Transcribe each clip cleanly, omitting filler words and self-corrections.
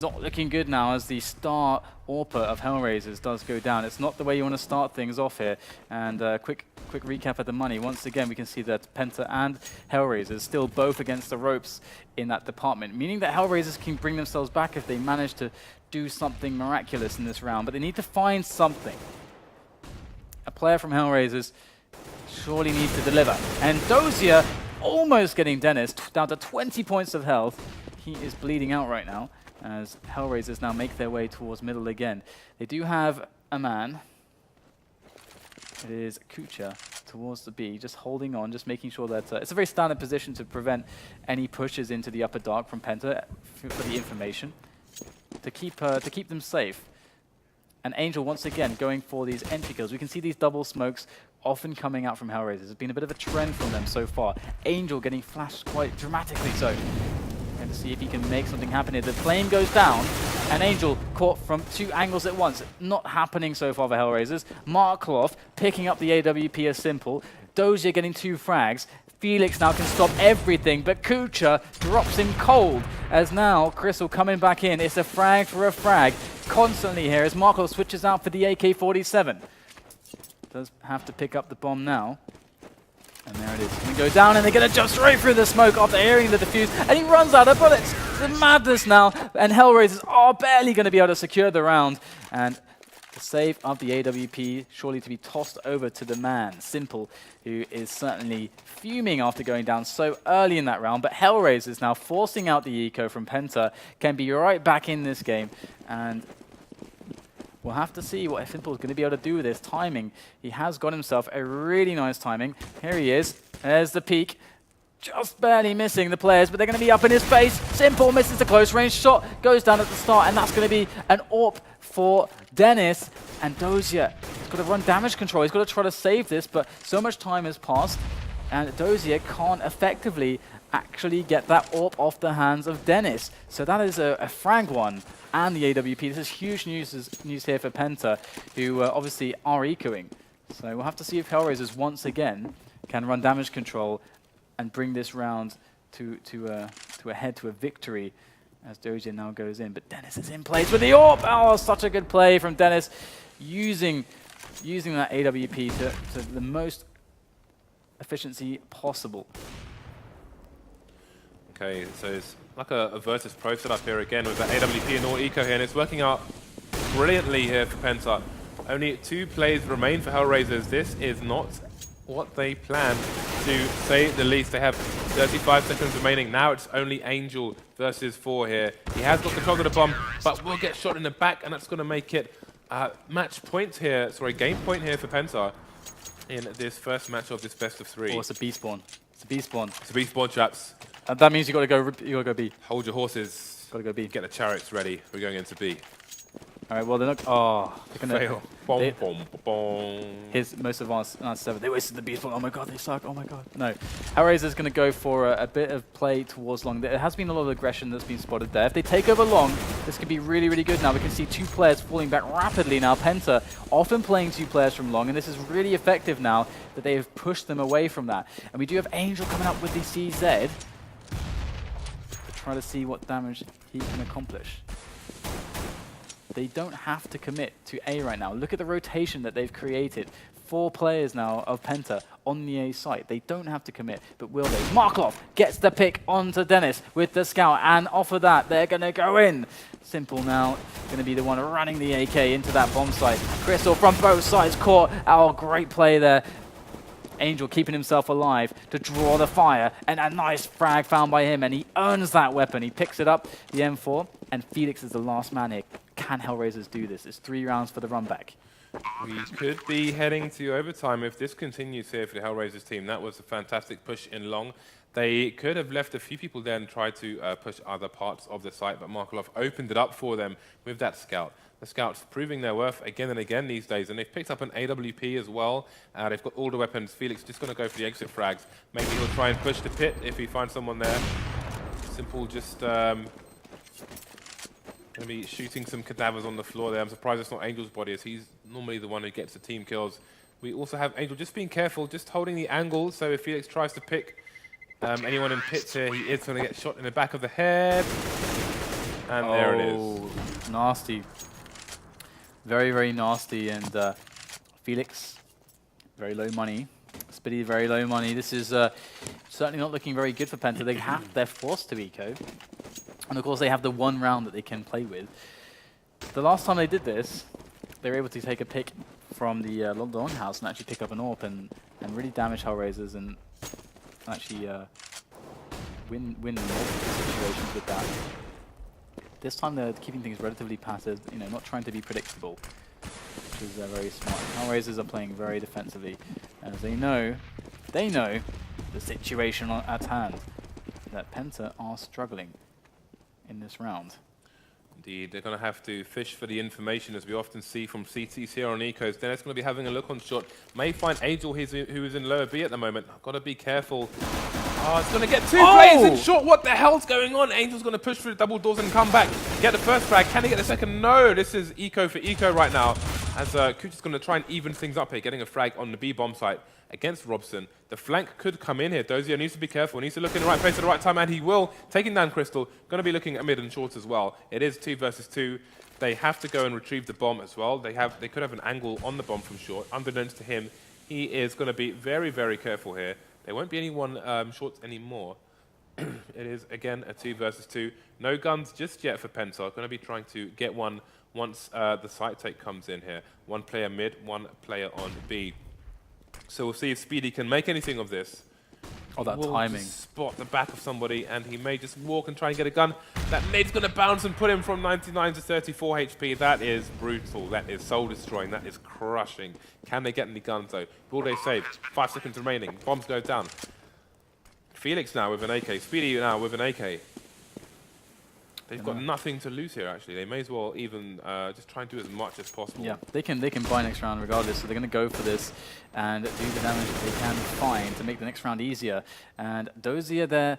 Not looking good now as the star AWPer of HellRaisers does go down. It's not the way you want to start things off here. And quick recap of the money. Once again, we can see that PENTA and HellRaisers still both against the ropes in that department, meaning that HellRaisers can bring themselves back if they manage to do something miraculous in this round. But they need to find something. A player from HellRaisers surely needs to deliver. And Dozier almost getting Dennis down to 20 points of health. He is bleeding out right now, as HellRaisers now make their way towards middle again. They do have a man. It is Kucha towards the B, just holding on, just making sure that it's a very standard position to prevent any pushes into the upper dark from PENTA for the information, to keep them safe. And Angel once again going for these entry kills. We can see these double smokes often coming out from HellRaisers. It's been a bit of a trend from them so far. Angel getting flashed quite dramatically so. To see if he can make something happen here. The flame goes down, and Angel caught from two angles at once. Not happening so far for HellRaisers. Markloff picking up the AWP as simple. Dozier getting two frags. Felix now can stop everything, but Kucha drops him cold, as now Crystal coming back in. It's a frag for a frag constantly here as Markloff switches out for the AK-47. Does have to pick up the bomb now. And there it is. It's going to go down, and they're going to jump straight through the smoke after hearing the defuse. And he runs out of bullets. It's madness now. And HellRaisers are barely going to be able to secure the round. And the save of the AWP surely to be tossed over to the man, Simple, who is certainly fuming after going down so early in that round. But HellRaisers now forcing out the eco from PENTA, can be right back in this game. And we'll have to see what Simple is going to be able to do with this timing. He has got himself a really nice timing. Here he is. There's the peak. Just barely missing the players, but they're going to be up in his face. Simple misses the close range shot. Goes down at the start, and that's going to be an AWP for Dennis. And Dozier has got to run damage control. He's got to try to save this, but so much time has passed. And Dozier can't effectively actually get that AWP off the hands of Dennis. So that is a frag one. And the AWP. This is huge news here for PENTA, who obviously are ecoing. So we'll have to see if HellRaisers once again can run damage control and bring this round to a head to a victory as Dozier now goes in. But Dennis is in place with the AWP. Oh, such a good play from Dennis, using that AWP to the most efficiency possible. Okay, so it's like a Virtus.pro setup here again with that AWP and all eco here, and it's working out brilliantly here for PENTA. Only 2 plays remain for HellRaisers. This is not what they planned, to say the least. They have 35 seconds remaining. Now it's only Angel versus 4 here. He has got control of the bomb, but will get shot in the back, and that's going to make it match point here, sorry, game point here for PENTA in this first match of this best of 3. Oh, it's a B spawn. It's a B spawn. It's a B spawn, chaps. And that means you got to go B. Hold your horses. Got to go B. Get the chariots ready. We're going into B. All right. Well, they're not. Oh, they're gonna fail. Boom, boom, boom. His most advanced 7. They wasted the B spawn. Oh my god, they suck. Oh my god. No. HellRaisers going to go for a bit of play towards long. There has been a lot of aggression that's been spotted there. If they take over long, this could be really, really good now. We can see 2 players falling back rapidly now. PENTA often playing 2 players from long, and this is really effective now that they have pushed them away from that. And we do have Angel coming up with the CZ. Try to see what damage he can accomplish. They don't have to commit to A right now. Look at the rotation that they've created. 4 players now of PENTA on the A site. They don't have to commit, but will they? Markloff gets the pick onto Dennis with the scout, and off of that, they're going to go in. Simple now, going to be the one running the AK into that bomb site. Crystal from both sides caught. Oh, great play there. Angel keeping himself alive to draw the fire, and a nice frag found by him, and he earns that weapon. He picks it up, the M4, and Felix is the last man here. Can HellRaisers do this? It's 3 rounds for the run back. We could be heading to overtime if this continues here for the HellRaisers team. That was a fantastic push in long. They could have left a few people there and tried to push other parts of the site, but Markloff opened it up for them with that scout. The scouts proving their worth again and again these days, and they've picked up an AWP as well. They've got all the weapons. Felix just going to go for the exit frags. Maybe he'll try and push the pit if he finds someone there. Simple just going to be shooting some cadavers on the floor there. I'm surprised it's not Angel's body, as he's normally the one who gets the team kills. We also have Angel just being careful, just holding the angle, so if Felix tries to pick anyone in pits here, he is going to get shot in the back of the head. And there it is. Nasty. Very, very nasty. And Felix, very low money. Spitty, very low money. This is certainly not looking very good for Penta. They're forced to eco. And of course, they have the one round that they can play with. The last time they did this, they were able to take a pick from the longhouse and actually pick up an AWP and really damage HellRaisers and actually win multiple situations with that. This time they're keeping things relatively passive, you know, not trying to be predictable, which is very smart. HellRaisers are playing very defensively, as they know the situation at hand, that Penta are struggling in this round. Indeed, they're going to have to fish for the information, as we often see from CTs here on Ecos. Then it's going to be having a look on short. May find Angel, who is in lower B at the moment. Got to be careful. Oh, it's going to get two players in short. What the hell's going on? Angel's going to push through the double doors and come back. Get the first frag. Can he get the second? No, this is eco for eco right now. As Kucha's going to try and even things up here, getting a frag on the B bomb site against Robson. The flank could come in here. Dozier needs to be careful. Needs to look in the right place at the right time, and he will. Taking down Crystal. Going to be looking at mid and short as well. It is 2 versus 2. They have to go and retrieve the bomb as well. They could have an angle on the bomb from short. Unbeknownst to him, he is going to be very, very careful here. There won't be anyone short anymore. It is, again, a 2 versus 2. No guns just yet for Penta. Going to be trying to get one once the site take comes in here. One player mid, one player on B. So we'll see if Speedy can make anything of this. Oh, that timing. Spot the back of somebody, and he may just walk and try and get a gun. That nade's going to bounce and put him from 99 to 34 HP. That is brutal. That is soul-destroying. That is crushing. Can they get any guns, though? Will they save? 5 seconds remaining. Bombs go down. Felix now with an AK. Speedy now with an AK. They've got nothing to lose here, actually. They may as well even just try and do as much as possible. Yeah, they can buy next round regardless, so they're going to go for this and do the damage that they can find to make the next round easier. And Dozier there.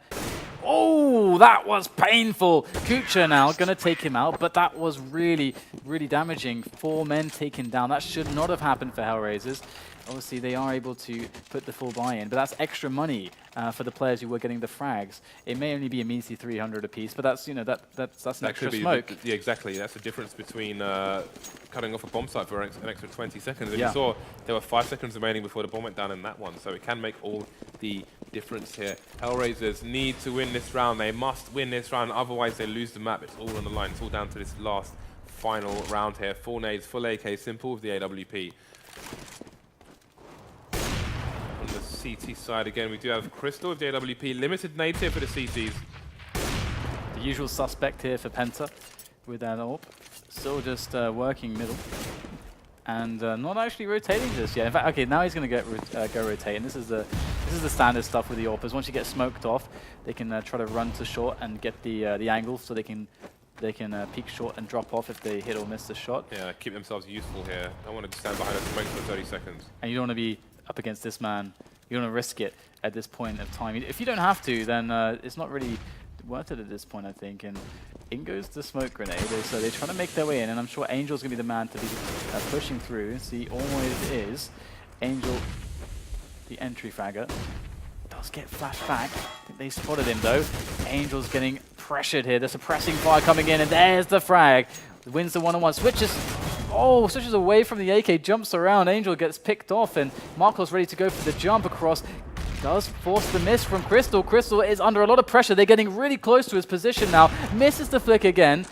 Oh, that was painful. Kucha now going to take him out, but that was really, really damaging. 4 men taken down. That should not have happened for HellRaisers. Obviously, they are able to put the full buy-in, but that's extra money for the players who were getting the frags. It may only be a measly 300 apiece, but that's that's an extra smoke. Yeah, exactly. That's the difference between cutting off a bomb site for an extra 20 seconds. And yeah. You saw there were 5 seconds remaining before the bomb went down in that one, so it can make all the difference here. HellRaisers need to win this round. They must win this round, otherwise they lose the map. It's all on the line. It's all down to this last final round here. Full nades, full AK, simple with the AWP. On the CT side again, we do have Crystal with the AWP. Limited nades here for the CTs. The usual suspect here for Penta with that AWP. Still just working middle. And not actually rotating just yet. In fact, okay, now he's going to go rotating. This is the standard stuff with the AWPers. Once you get smoked off, they can try to run to short and get the angle, so they can peek short and drop off if they hit or miss the shot. Yeah, keep themselves useful here. I want to stand behind a smoke for 30 seconds. And you don't want to be up against this man. You don't want to risk it at this point of time. If you don't have to, then it's not really worth it at this point, I think. And in goes the smoke grenade. So they're trying to make their way in, and I'm sure Angel's going to be the man to be pushing through. As he always is. Angel, the entry fragger, does get flashed back. I think they spotted him, though. Angel's getting pressured here. The suppressing fire coming in, and there's the frag. Wins the one-on-one. Switches away from the AK, jumps around. Angel gets picked off, and Marco's ready to go for the jump across. Does force the miss from Crystal. Crystal is under a lot of pressure. They're getting really close to his position now. Misses the flick again.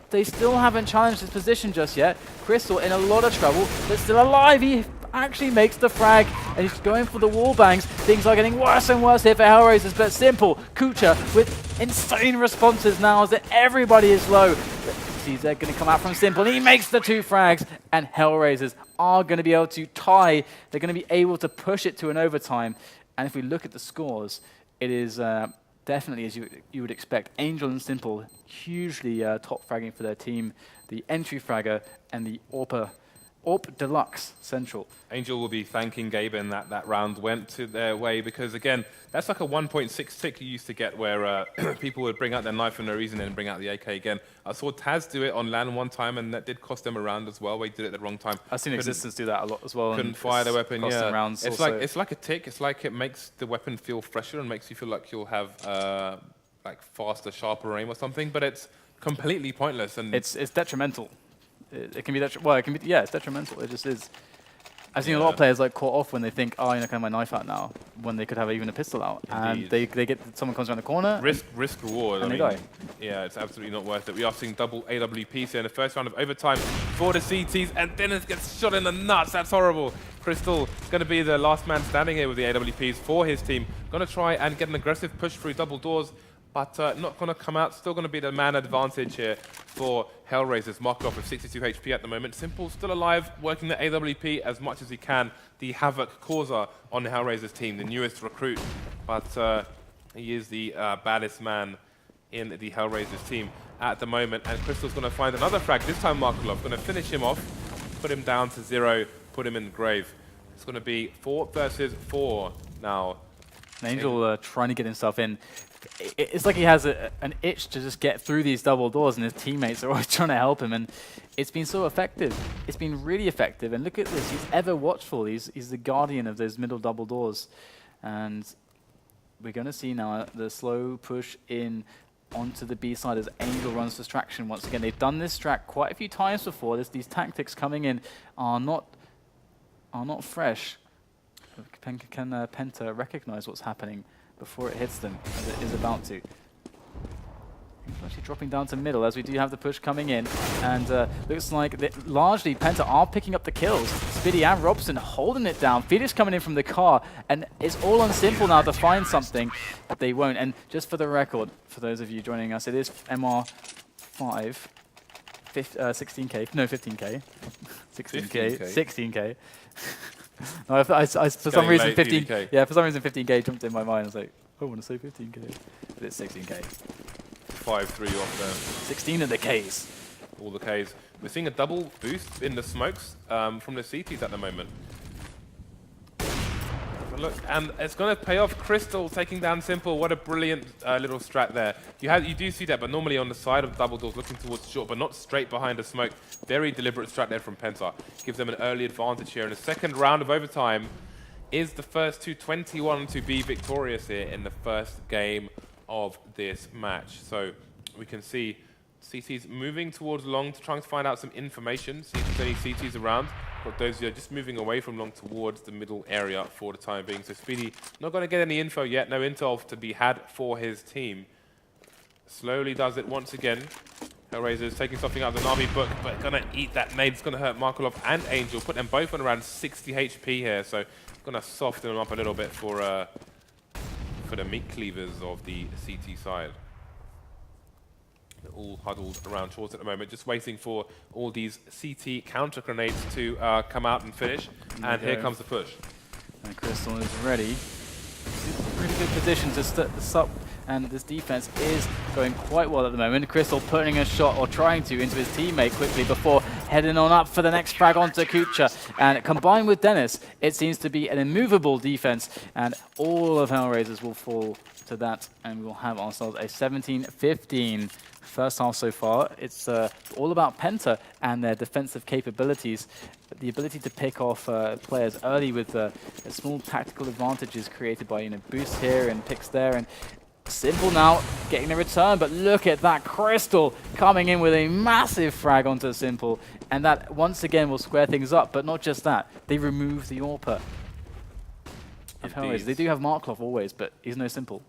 They still haven't challenged his position just yet. Crystal in a lot of trouble, but still alive. He actually makes the frag, and he's going for the wall bangs. Things are getting worse and worse here for HellRaisers, but Simple, Kucha with insane responses now as everybody is low. CZ going to come out from Simple. He makes the 2 frags, and HellRaisers are going to be able to tie. They're going to be able to push it to an overtime. And if we look at the scores, it is definitely, as you would expect, Angel and Simple hugely top fragging for their team. The entry fragger and the AWP Deluxe Central. Angel will be thanking Gaben that round went to their way, because again, that's like a 1.6 tick you used to get where people would bring out their knife for no reason and bring out the AK again. I saw Taz do it on LAN one time, and that did cost them a round as well. They did it at the wrong time. I've seen Existence do that a lot as well. Couldn't fire the weapon, yeah. Rounds it's like a tick. It's like it makes the weapon feel fresher and makes you feel like you'll have like faster, sharper aim or something, but it's completely pointless. And it's detrimental. It can be well, it can be, yeah, it's detrimental. It just is. I've seen a lot of players like caught off when they think, oh, you know, can I have my knife out now, when they could have even a pistol out, and they get someone comes around the corner. Risk reward. And they die. Yeah, it's absolutely not worth it. We are seeing double AWPs here in the first round of overtime for the CTs, and Dennis gets shot in the nuts. That's horrible. Crystal going to be the last man standing here with the AWPs for his team. Going to try and get an aggressive push through double doors, but not going to come out. Still going to be the man advantage here for HellRaisers. Markov with 62 HP at the moment. Simple still alive, working the AWP as much as he can. The havoc causer on the HellRaisers team, the newest recruit. But he is the baddest man in the HellRaisers team at the moment. And Crystal's going to find another frag. This time Markov going to finish him off, put him down to 0, put him in the grave. It's going to be 4 versus 4 now. Angel trying to get himself in. It's like he has an itch to just get through these double doors, and his teammates are always trying to help him, and it's been so effective. It's been really effective, and look at this. He's ever watchful. He's the guardian of those middle double doors, and we're going to see now the slow push in onto the B side as Angel runs distraction once again. They've done this strat quite a few times before. These tactics coming in are not fresh. Can PENTA recognize what's happening before it hits them, as it is about to? Actually dropping down to middle as we do have the push coming in, and looks like largely PENTA are picking up the kills. Spiddy and Robson holding it down. Felix coming in from the car, and it's all on Simple now to find something, but they won't. And just for the record, for those of you joining us, it is MR5, 16K, no 15K, 16K, 16K. No, for some reason 15K. Yeah, for some reason 15K jumped in my mind. I was like, I want to say 15K, but it's 16K. 5-3 off there. 16 of the Ks. All the Ks. We're seeing a double boost in the smokes from the CTs at the moment. But look, and it's going to pay off. Crystal taking down Simple. What a brilliant little strat there. You do see that, but normally on the side of double doors, looking towards short, but not straight behind the smoke. Very deliberate strat there from PENTA. Gives them an early advantage here. In the second round of overtime is the first 221 to be victorious here in the first game of this match. So we can see CT's moving towards long to try and find out some information. See if there's any CTs around. But those are just moving away from long towards the middle area for the time being. So Speedy not going to get any info yet. No intel to be had for his team. Slowly does it once again. HellRaisers taking something out of the Na'Vi book, but going to eat that nade. It's going to hurt Markolov and Angel. Put them both on around 60 HP here. So going to soften them up a little bit for the meat cleavers of the CT side. They're all huddled around shorts at the moment, just waiting for all these CT counter grenades to come out and finish. And here comes the push. And Crystal is ready. Really good position to start this up, and this defense is going quite well at the moment. Crystal putting a shot, or trying to, into his teammate quickly before heading on up for the next frag onto Kucha. And combined with Dennis, it seems to be an immovable defense, and all of HellRaisers will fall to that, and we will have ourselves a 17-15 first half so far. It's all about PENTA and their defensive capabilities. The ability to pick off players early with small tactical advantages created by boosts here and picks there, and Simple now getting the return, but look at that. Crystal coming in with a massive frag onto Simple, and that once again will square things up. But not just that, they remove the AWPer. They do have Markov always, but he's no Simple.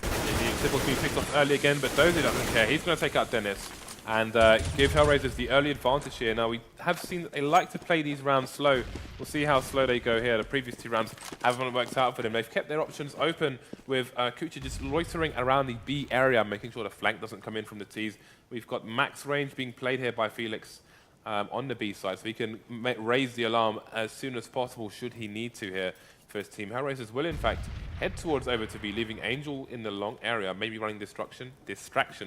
Simple's being picked off early again, but Dozy doesn't care. He's going to take out Dennis and give HellRaisers the early advantage here. Now, we have seen that they like to play these rounds slow. We'll see how slow they go here. The previous 2 rounds haven't worked out for them. They've kept their options open with Kucha just loitering around the B area, making sure the flank doesn't come in from the Ts. We've got max range being played here by Felix on the B side, so he can raise the alarm as soon as possible should he need to here for his team. HellRaisers will, in fact, head towards over to be leaving Angel in the long area, maybe running distraction,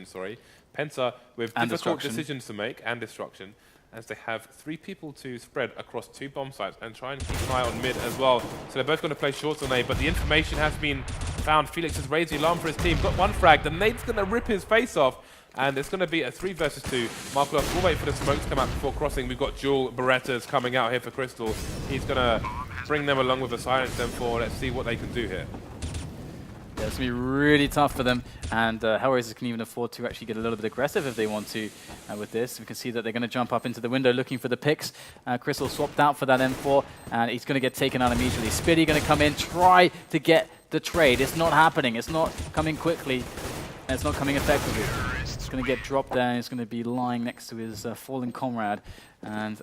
sorry. PENTA with difficult decisions to make, and destruction, as they have 3 people to spread across 2 bomb sites and try and keep an eye on mid as well. So they're both going to play short on A, but the information has been found. Felix has raised the alarm for his team, got 1 frag. The nade's going to rip his face off, and it's going to be a 3 versus 2. Markov will wait for the smoke to come out before crossing. We've got dual Berettas coming out here for Crystal. He's going to bring them along with a silence M4. Let's see what they can do here. Yeah, it's going to be really tough for them, and HellRaisers can even afford to actually get a little bit aggressive if they want to with this. We can see that they're going to jump up into the window looking for the picks. Crystal swapped out for that M4, and he's going to get taken out immediately. Spitty going to come in, try to get the trade. It's not happening. It's not coming quickly, and it's not coming effectively. It's going to get dropped there, and he's going to be lying next to his fallen comrade, and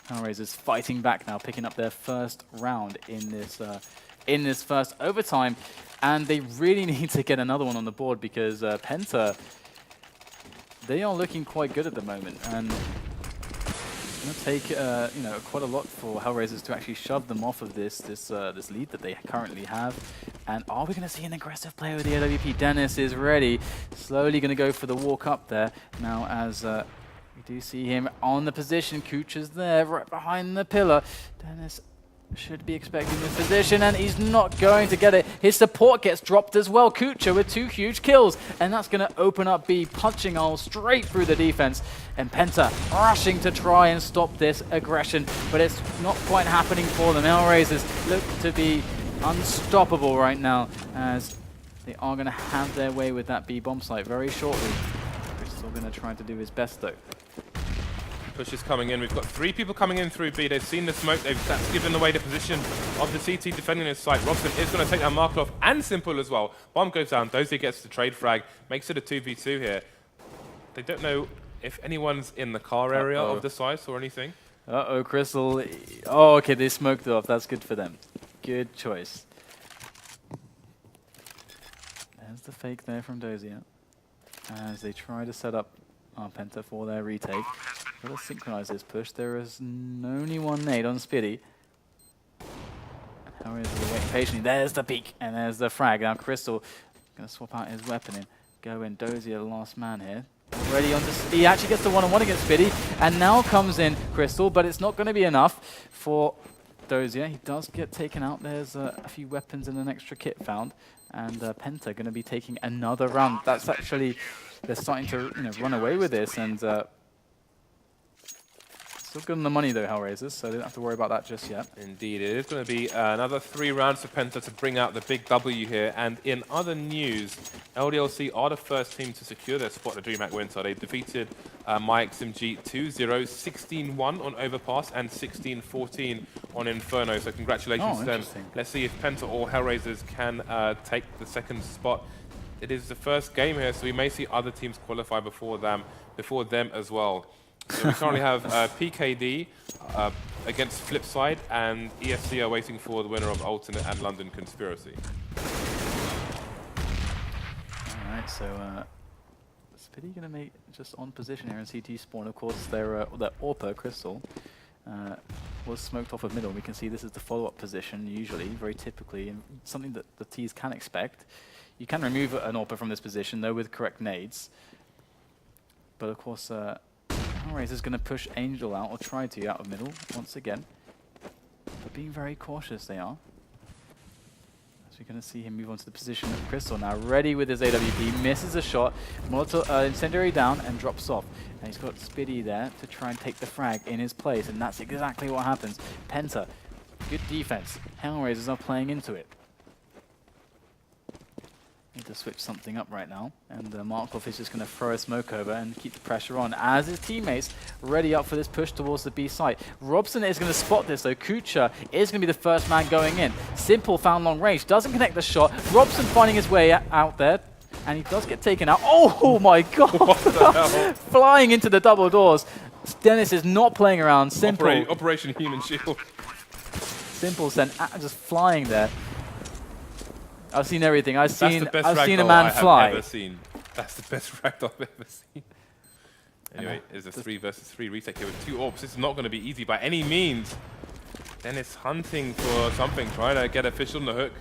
HellRaisers fighting back now, picking up their first round in this first overtime, and they really need to get another one on the board because PENTA, they are looking quite good at the moment, and it's going to take you know, quite a lot for HellRaisers to actually shove them off of this lead that they currently have. And are we going to see an aggressive player with the AWP? Dennis is ready, slowly going to go for the walk up there now as we do see him on the position. Kucha's there, right behind the pillar. Dennis should be expecting this position, and he's not going to get it. His support gets dropped as well. Kucha with 2 huge kills, and that's going to open up B, punching all straight through the defense. And PENTA rushing to try and stop this aggression, but it's not quite happening for them. HellRaisers look to be unstoppable right now, as they are going to have their way with that B bomb site very shortly. Crystal going to try to do his best though. Push is coming in. We've got 3 people coming in through B. They've seen the smoke. That's given away the position of the CT defending his site. Robson is going to take down Markov and Simple as well. Bomb goes down. Dozier gets the trade frag. Makes it a 2v2 here. They don't know if anyone's in the car area of the site or anything. Uh-oh, Crystal. Oh, okay, they smoked it off. That's good for them. Good choice. There's the fake there from Dozier as they try to set up PENTA for their retake. Got to synchronize this push. There is only one nade on Spitty. How is he waiting patiently? There's the peek, and there's the frag. Now Crystal going to swap out his weapon and go in. Dozier, the last man here. Already on this. He actually gets the one-on-one against Spitty, and now comes in Crystal, but it's not going to be enough for Dozier. He does get taken out. There's a few weapons and an extra kit found, and PENTA going to be taking another round. That's actually, they're starting to run away with this, and still good on the money though, HellRaisers, so they don't have to worry about that just yet. Indeed, it is going to be another 3 rounds for PENTA to bring out the big W here. And in other news, LDLC are the first team to secure their spot at DreamHack Winter. They defeated MyXMG 2-0, 16-1 on Overpass and 16-14 on Inferno. So congratulations to them. Let's see if PENTA or HellRaisers can take the second spot. It is the first game here, so we may see other teams qualify before them as well. So we currently have PKD against Flipside, and ESC are waiting for the winner of Alternate and London Conspiracy. Alright, so Spitty going to make just on position here in CT spawn. Of course, their AWP, Crystal, was smoked off of middle. We can see this is the follow-up position, usually, very typically, and something that the Ts can expect. You can remove an AWP from this position, though, with correct nades. But of course, HellRaisers is going to push Angel out, or try to, out of middle, once again. But being very cautious, they are. So you're going to see him move on to the position of Crystal now, ready with his AWP, misses a shot, Molotov, Incendiary down, and drops off. And he's got Spitty there to try and take the frag in his place, and that's exactly what happens. PENTA, good defense. HellRaisers are playing into it. Need to switch something up right now, and Markov is just going to throw a smoke over and keep the pressure on as his teammates ready up for this push towards the B site. Robson is going to spot this though. Kucha is going to be the first man going in. Simple found long range, doesn't connect the shot. Robson finding his way out there, and he does get taken out. Oh my god! What the hell? Flying into the double doors. Dennis is not playing around. Simple. Operation Human Shield. Simple sent just flying there. I've seen everything. I've seen a man fly. Ever seen. That's the best ragdoll I've ever seen. Anyway, it's a 3 versus 3 retake here with 2 AWPs. This is not going to be easy by any means. Dennis hunting for something, trying to get a fish on the hook,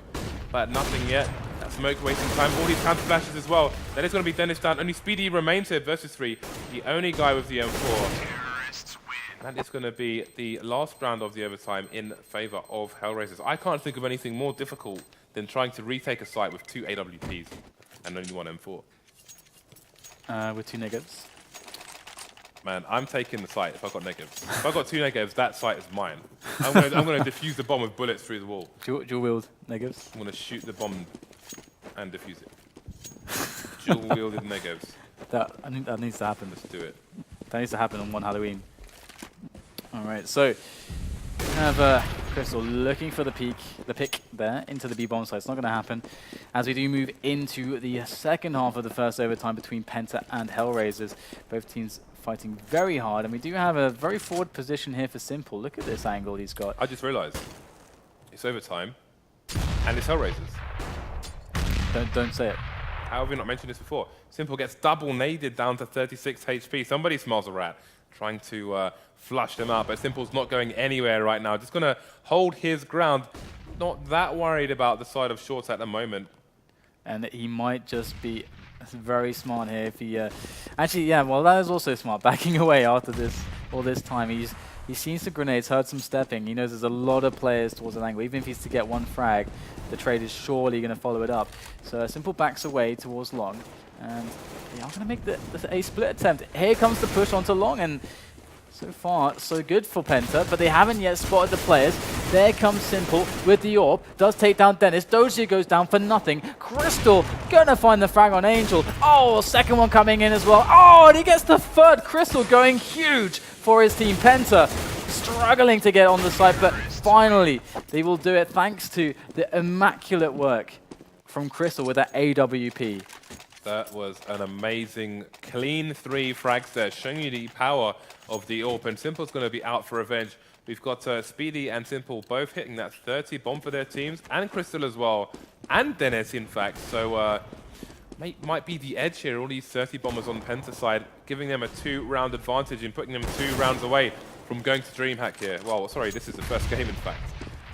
but nothing yet. That smoke wasting time. All these counter flashes as well. Then it's going to be Dennis down. Only Speedy remains here versus 3. The only guy with the M4. And it's going to be the last round of the overtime in favor of HellRaisers. I can't think of anything more difficult than trying to retake a site with 2 AWPs and only 1 M4. With 2 negatives. Man, I'm taking the site if I've got negatives. If I've got 2 negatives, that site is mine. I'm going to defuse the bomb with bullets through the wall. Dual wield negatives. I'm going to shoot the bomb and defuse it. Dual-wielded negatives. I think that needs to happen. Let's do it. That needs to happen on one Halloween. All right, so we have Crystal looking for the pick there into the B bomb side. It's not going to happen as we do move into the second half of the first overtime between PENTA and HellRaisers. Both teams fighting very hard, and we do have a very forward position here for Simple. Look at this angle he's got. I just realized it's overtime and it's HellRaisers. Don't say it. How have we not mentioned this before? Simple gets double naded down to 36 HP. Somebody smells a rat, trying to flush them out, but Simple's not going anywhere right now. Just going to hold his ground. Not that worried about the side of shorts at the moment. And he might just be very smart here if he... actually, yeah, well, that is also smart. Backing away after all this time. He's seen some grenades, heard some stepping. He knows there's a lot of players towards an angle. Even if he's to get one frag, the trade is surely going to follow it up. So Simple backs away towards long. And they are going to make a split attempt. Here comes the push onto long. And so far, so good for PENTA, but they haven't yet spotted the players. There comes Simple with the AWP. Does take down Dennis. Dozier goes down for nothing. Crystal gonna find the frag on Angel. Oh, second one coming in as well. Oh, and he gets the third. Crystal going huge for his team. PENTA struggling to get on the site, but finally they will do it thanks to the immaculate work from Crystal with that AWP. That was an amazing, clean 3 frags there, showing you the power of the AWP. And Simple's going to be out for revenge. We've got Speedy and Simple both hitting that 30 bomb for their teams, and Crystal as well, and Dennis, in fact. So might be the edge here, all these 30 bombers on PENTA side, giving them a 2-round advantage and putting them 2 rounds away from going to DreamHack here. Well, sorry, this is the first game, in fact.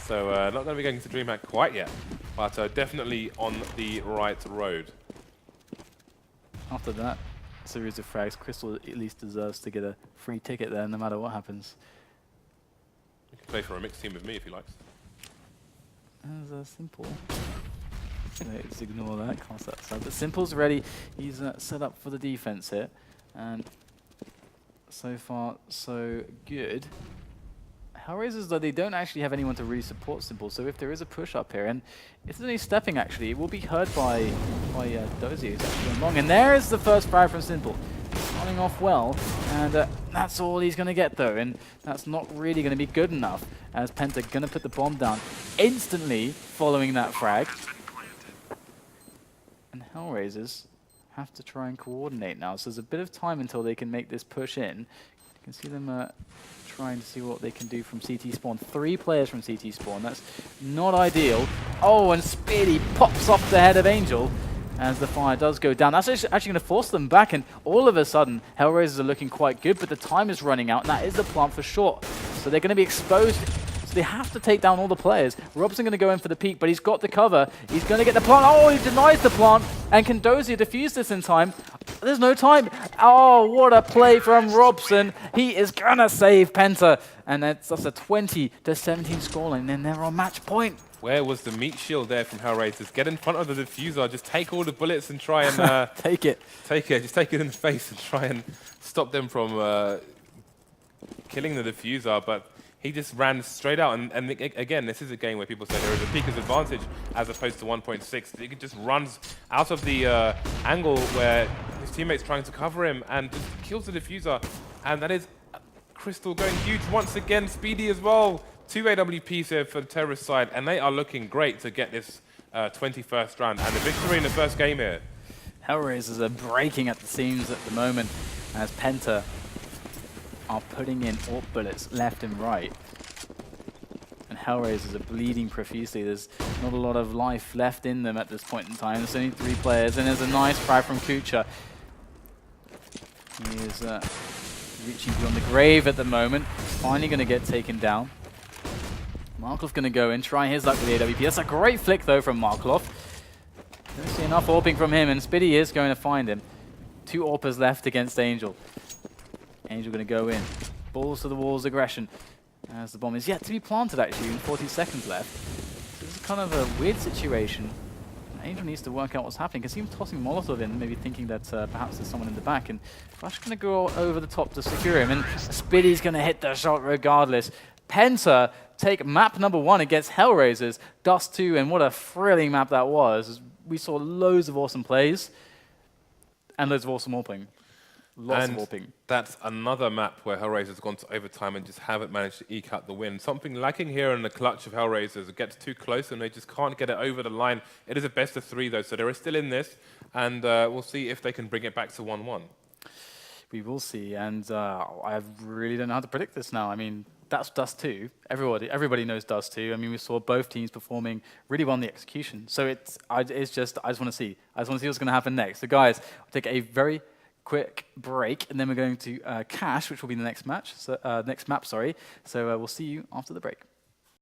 So not going to be going to DreamHack quite yet, but definitely on the right road. After that series of frags, Crystal at least deserves to get a free ticket there, no matter what happens. You can play for a mixed team with me if he likes. As Simple. Let's ignore that, cast that aside. But Simple's ready. He's set up for the defense here. And so far, so good. HellRaisers, though, they don't actually have anyone to really support Simple, so if there is a push up here, and if there's any stepping actually, it will be heard by Dozier, who's actually going long. And there is the first frag from Simple. Starting off well, and that's all he's going to get though, and that's not really going to be good enough, as PENTA going to put the bomb down instantly following that frag. And HellRaisers have to try and coordinate now, so there's a bit of time until they can make this push in. You can see them trying to see what they can do from CT spawn. 3 players from CT spawn, that's not ideal. Oh, and Speedy pops off the head of Angel as the fire does go down. That's actually going to force them back, and all of a sudden, HellRaisers are looking quite good, but the time is running out, and that is the plant for short. So they're going to be exposed. So they have to take down all the players. Robson going to go in for the peak, but he's got the cover. He's going to get the plant. Oh, he denies the plant, and can Dozier defuse this in time? There's no time. Oh, what a play from Robson. He is going to save PENTA, and that's a 20-17 scoreline, and they're on match point. Where was the meat shield there from HellRaisers? Get in front of the diffuser, just take all the bullets and try and... take it. Just take it in the face and try and stop them from killing the diffuser, but he just ran straight out. And again, this is a game where people say there is a peaker's advantage as opposed to 1.6. He just runs out of the angle where his teammate's trying to cover him and just kills the diffuser. And that is Crystal going huge once again, Speedy as well. 2 AWPs here for the terrorist side, and they are looking great to get this 21st round and the victory in the first game here. HellRaisers are breaking at the seams at the moment as PENTA are putting in AWP bullets left and right. And HellRaisers are bleeding profusely. There's not a lot of life left in them at this point in time. There's only 3 players, and there's a nice frag from Kucha. He is reaching beyond the grave at the moment. Finally going to get taken down. Markloff going to go in, try his luck with the AWP. That's a great flick, though, from Markloff. Don't see enough AWPing from him, and Spiddy is going to find him. 2 AWPers left against Angel. Angel going to go in. Balls to the walls aggression. As the bomb is yet to be planted, actually, with 40 seconds left. So this is kind of a weird situation. Angel needs to work out what's happening. You can see him tossing Molotov in, maybe thinking that perhaps there's someone in the back. And Flash going to go over the top to secure him, and Spiddy's going to hit the shot regardless. PENTA take map number 1 against HellRaisers, Dust 2, and what a thrilling map that was. we saw loads of awesome plays and loads of awesome warping. Lots of warping. That's another map where HellRaisers have gone to overtime and just haven't managed to eke out the win. Something lacking here in the clutch of HellRaisers. It gets too close and they just can't get it over the line. It is a best of 3 though, so they're still in this, and we'll see if they can bring it back to 1-1. We will see, and I really don't know how to predict this now. I mean, that's Dust 2. Everybody knows Dust 2. I mean, we saw both teams performing really well in the execution. So I just want to see. I just want to see what's going to happen next. So guys, we'll take a very quick break, and then we're going to Cash, which will be the next match. So next map, sorry. So we'll see you after the break.